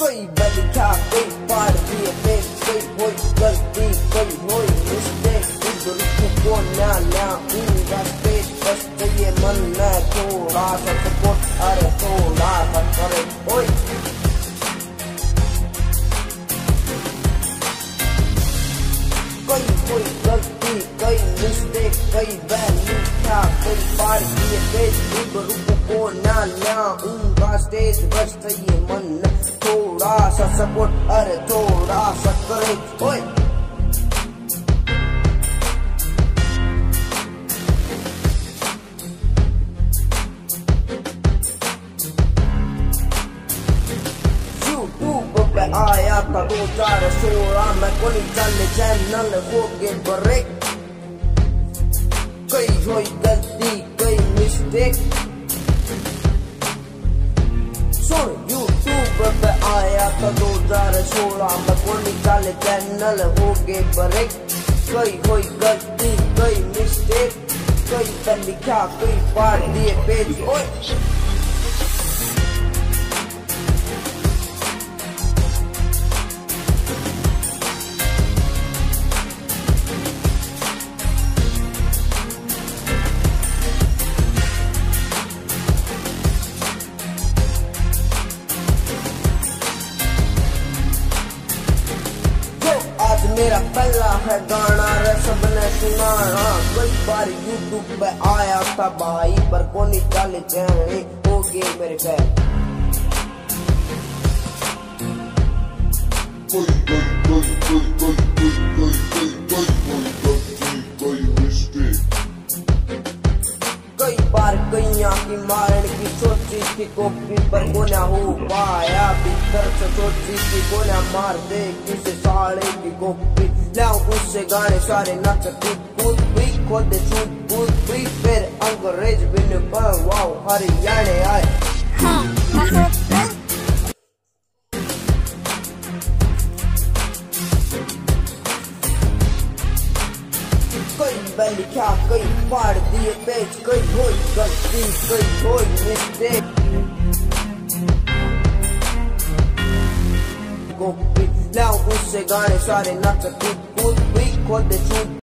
कोई बलिखा कोई पार दिए पेट कोई होई गलती कोई होई मिस्टेक इधर को ना ना उनका पेट बस ये मन में थोड़ा सा सपोर्ट अरे थोड़ा सा करे ओए कोई गलती कोई मिस्टेक कोई बलिखा कोई पार दिए पेट इधर को ना ना उनका स्टेज बस ये मन थोड़ा सा सपोर्ट अरे थोड़ा सा करे ओए यूट्यूब पे आया था 2016 में कोई चले चैनल हो गए ब्रेक कोई होई गलती कोई मिस्टेक सुन यूट्यूब पे आया था 2016 में कोई चले चैनल हो गए ब्रेक कोई होई गलती कोई मिस्टेक कोई तो लिखा कोई पार दिए पेज ओए मेरा पहला है गाना रे सबने सुनाना कई बार यूट्यूब पे आया था भाई पर कोनी चल जाए हो गए मेरे पैर कई बार कैया की मारन की सोची थी कॉपी पर कोना हो पाया भीतर से सोची थी कोना मार दे किसे साले की कॉपी लाओ उससे गाने सारे नचती कूद भी खोद छूट कूद भी फिर अंग्रेज बिन पर वाओ हरियाणे आए कोई बलिखा कोई पार दिए पेज कोई होई गलती कोई होई मिस्टेक लाओ उससे गाने सारे नचती कूद भी खोद छूट